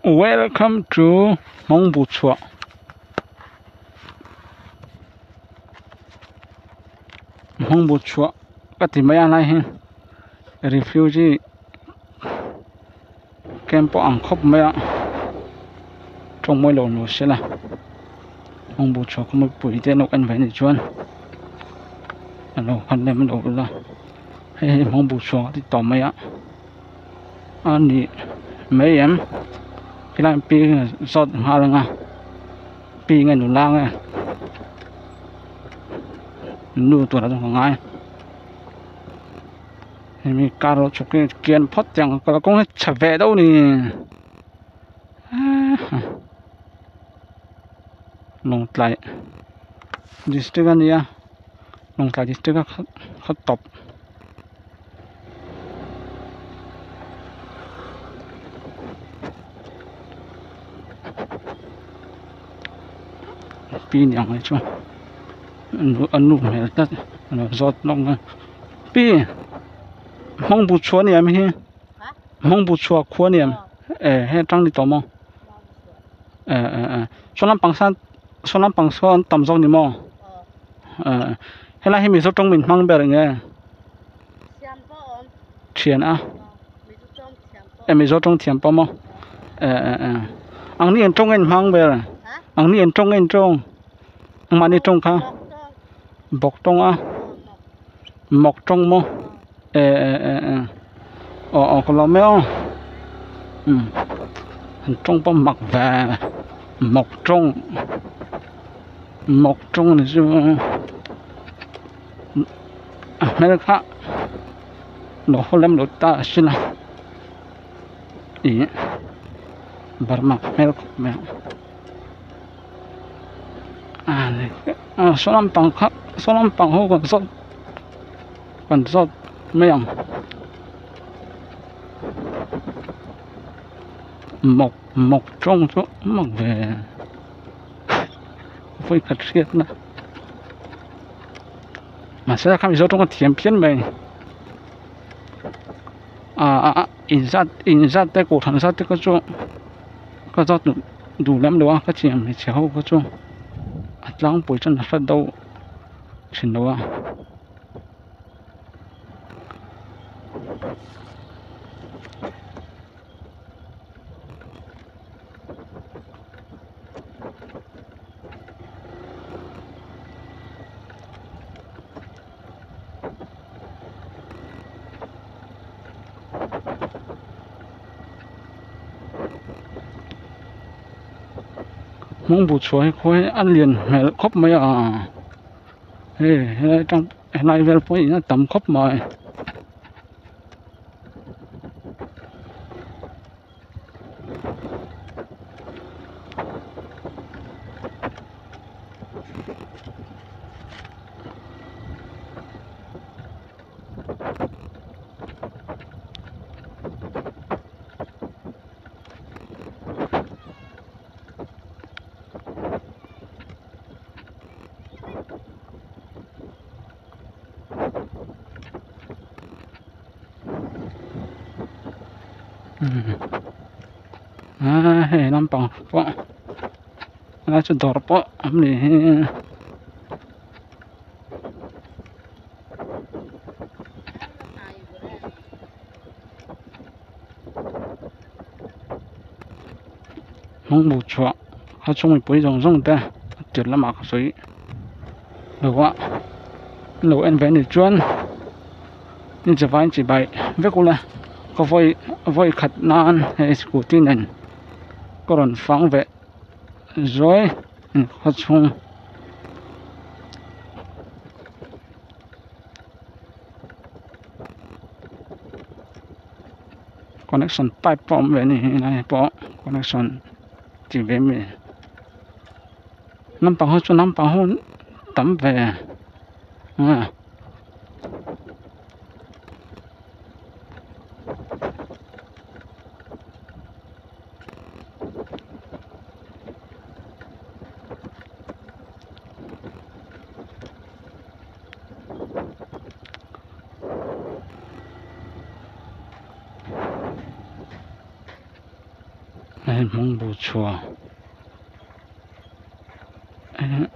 Welcome to Mong Bu Chua. Mong Bu Chua. Cái gì mấy anh này hen? Refugee camp ăn khóc mấy ạ. Trong mỗi lỗ nó sẽ là Mong Bu Chua có một buổi tiệc nấu ăn với người chuan. Nấu ăn lên nấu là hay Mong Bu Chua thì tỏ mấy ạ. Anh đi mấy em cái này pi sọt hoa là nga pi ngay nụ lang ấy nụ tuổi là trong ngay mình caro chụp cái kiên phất chẳng có cũng hết chả về đâu nè nông lại district anh ya nông lại district khát top pi nhàng ấy chứ anh nụ này tất nó rót nông pi Mong Bu Chua niệm hi Mong Bu Chua khua niệm hay trăng đi tóm không số năm bằng số tầm dòng đi mò hay là mình số trong mình mang về rồi nghe tiền à mình số trong tiền bao mò anh đi trong anh mang về rồi anh đi trong anh trong mà đi trong khá bọc trong à mọc trong mò còn lo mấy không trong bao mặc về mọc trong này chứ mấy cái khác nó không làm được ta xin là ý bật mặc mấy cái mèo này số năm bằng khác số năm bằng hô còn sót mấy ông mọc trong chỗ mặc về với thật thiết nữa mà sẽ không có trong cái thiểm phiến này in ra tay cổ thằng ra tay cái chỗ đủ lắm đâu cái chuyện này chỉ hậu cái chỗ lăng bụi chân là đâu xin đâu Mong Bu Chua khối ăn liền mẹ khóc mấy trong này về phố nó tầm khóc mỏi hey nampang po na sudor po amli Mong Bu Chua ha chung mình bối rong ta tuyệt là mặc suy được ạ lâu anh vẽ này chuyên nhưng chỉ phải chỉ bài với cô là có voi khát nan hay cụ tin này có lần phẳng về rồi khó chung connection pipe bomb về này bỏ connection chỉ về mình năm bằng hôn tắm về 哎，蒙不错。哎，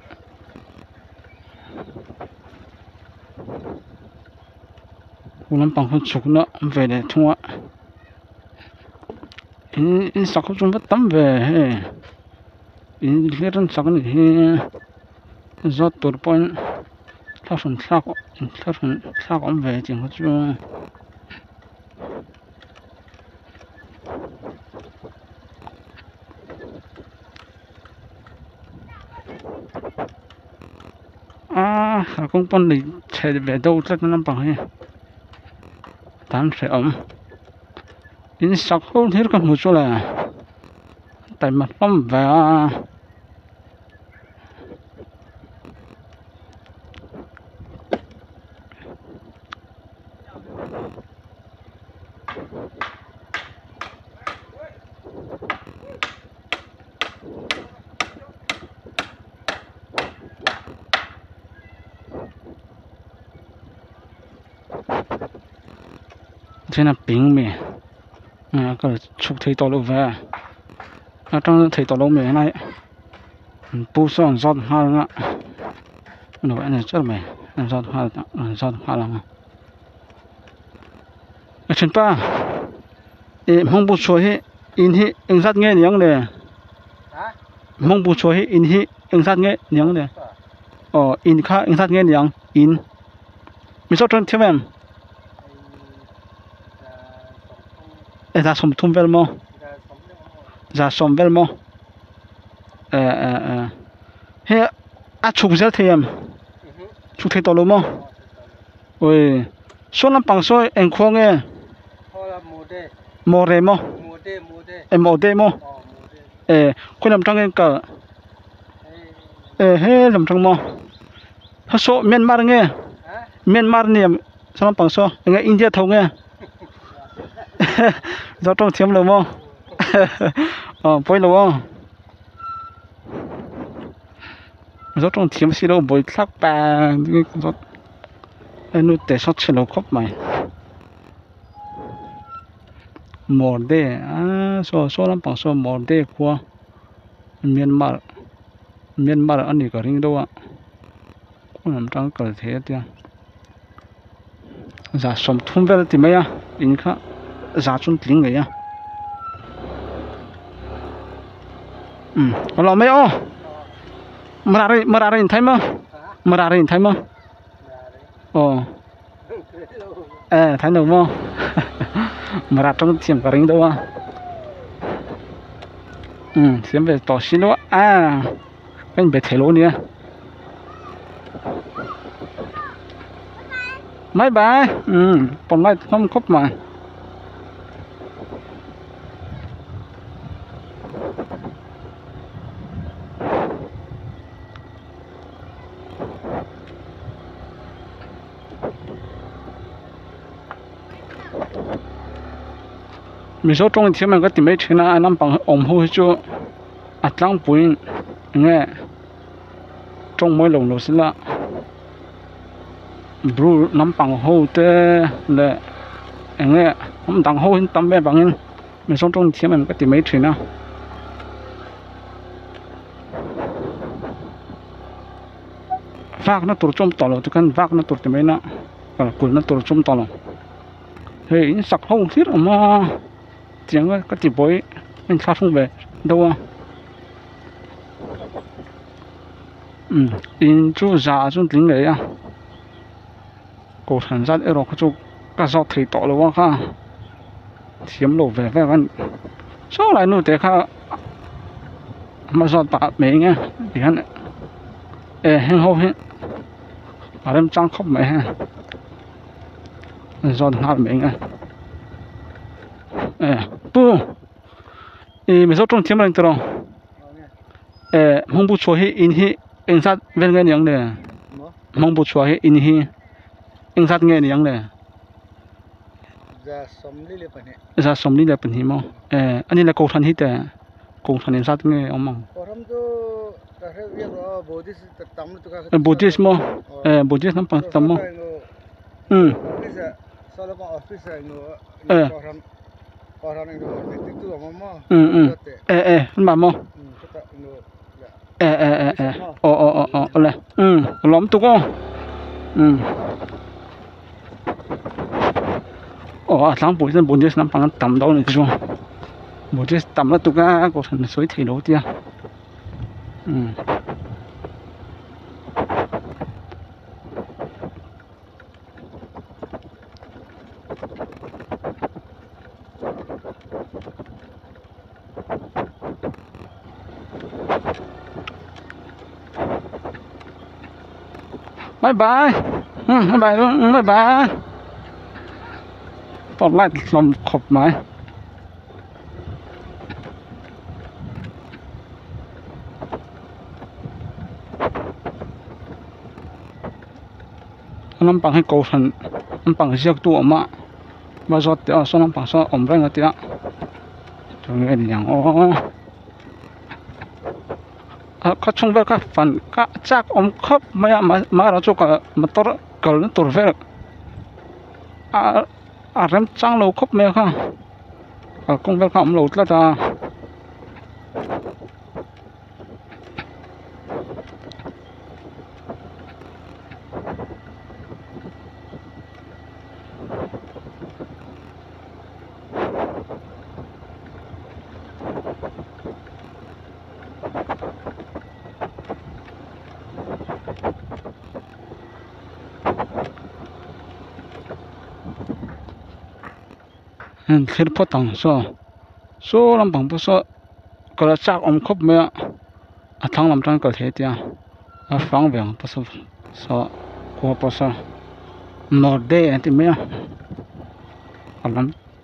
我们帮他出了，为了通啊。in sakho chung va tam ve he in leran sakni he zot tur point thashun thak thashun thak om ve ching chu a kong pon ni che ve do tlat nam pang he tan se om in sakho thir ka mu chu la tai mat pam ve a thế là ping mì cái chụp thấy to lâu về trong thấy to lâu mì này bu son giọt hoa nữa nó vậy này chắc mày giọt hoa là chân pa mong bu chua hi in hi ứng sát nghe nhang nè mong bu chua hi in hi ứng sát nghe nhang nè in kha ứng sát nghe nhang in mình sao trong thêm em ra sum thum vel mo ra sum vel mo he a chuk zel them chuk thei to lo mo oi so lam pang so en khong e more mo mode mo khoi lam tang en ka he lam tang mo ha so Myanmar nge Myanmar ni so lam pang so nge India thau nge do trong thiếm lầu mò bôi lầu mò do trong thiếm xí đâu bôi thắc ba do nó để sót trên lầu khóc mày mò đê so lắm bằng so mò đê qua Myanmar anh đi cả riêng đâu ạ cũng làm trong cái thế tiền giả sống thun về thì mấy à in khác giá chung tiếng người à lo mấy ô mà ra đây thấy mà thấy đâu mà mà ra trong tiệm cả đâu à xem về tỏ xin đó anh bị thấy luôn nè mấy bà còn lại không khóc mà mình số trong thì mình có tìm mấy chuyện là anh nắm bằng ủng hộ cho tăng bùn nghe trong mỗi lần nó sẽ là bru nắm bằng hộ thế là nghe không tăng hộ tâm bé bằng mình số trong thì mình có tìm mấy chuyện nào vác nó tụt trong tàu rồi, tôi cần vác nó tụt từ mấy nó, còn cùi nó tụt trong tàu rồi, thì sặc không thiết mà tiếng cái chỉ bối mình phát không về đâu in chú già chú tính đấy cổ thần sát ở đó chú cái giọt thầy tỏ rồi ha, chiếm lộ về văn, số lại nữa để ha, mà giọt bạc mấy nghe, thì hắn, hên hô hết, ở đây trang khóc mấy ha, giọt hai mấy nghe. Bu mình số trong tiếng mình từ đâu mong bu chua hi in hi in sát ven nghe nhang nè mong bu chua hi in hi in sát nghe nhang nè ra som li le pen hi mo anh ấy là cầu thần hi te cầu thần in sát nghe ông mong Buddhist mo Buddhist năm bằng tâm mo có thằng này rồi thì tự mà mò mà mò là lắm tụi con sáng buổi dân buổi năm bằng tầm đâu này chứ buổi tầm là tụi cái có thành suối thì đầu tiên bye bye bye bye luôn bye bye tóm lại làm khóc mãi năm bằng hay cầu thần năm bằng siêu tua mà bây giờ thì số năm bằng số ổn định rồi thì cho người nhàng các chung với các phần các chắc khớp mà nó cho cả mà tôi cỡ tôi về rem trắng lâu khớp mấy không công việc không lâu là ta khi phát tăng số làm bằng số cái chắc khớp mấy thằng làm trang cái thế thì phẳng về số của số nó đây thì mấy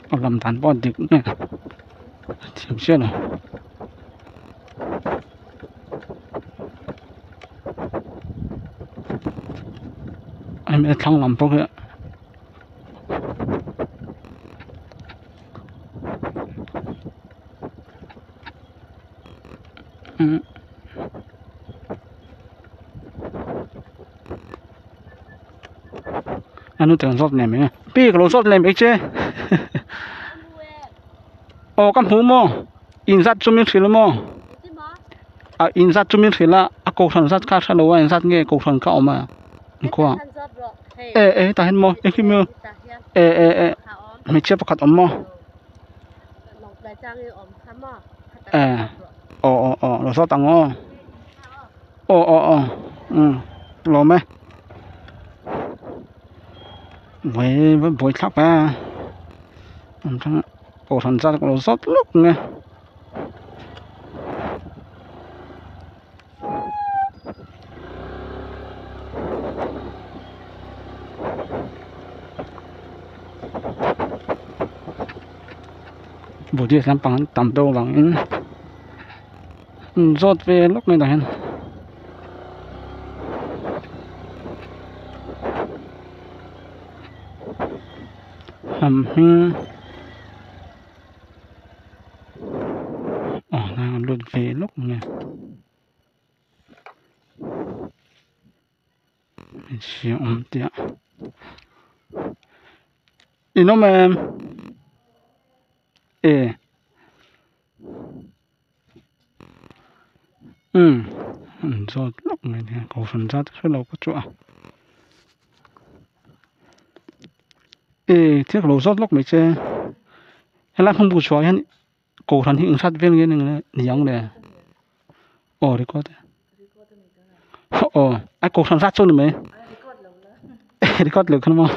làm đàn bọn địch này thiếu chuyện rồi anh mới thằng làm bao nhiêu anh tưởng rót này mấy bi cái lô rót này mấy chứ cam hú mò in sát chung miếng thịt mò in sát chung miếng thịt là cổ thần sát khác sang đâu in sát nghe cổ thần cạo mà qua ta hết mò khi mưa mình chưa bắt cắt mò nó rót tăng lo mấy với buổi thắp cổ thần ra nó rót lúc nghe buổi chiều sáng bằng tầm đâu bằng rót về lúc này là đang luôn về lúc này mình sẽ tiện nó mà rồi lúc này thì cổ phần ra rất lâu có chỗ thiết lô rót lúc này chơi hay là không bù xóa hen cổ thần hiện sát viên cái này nhóng này đi có thế cổ thần sát cho được mấy đi có được không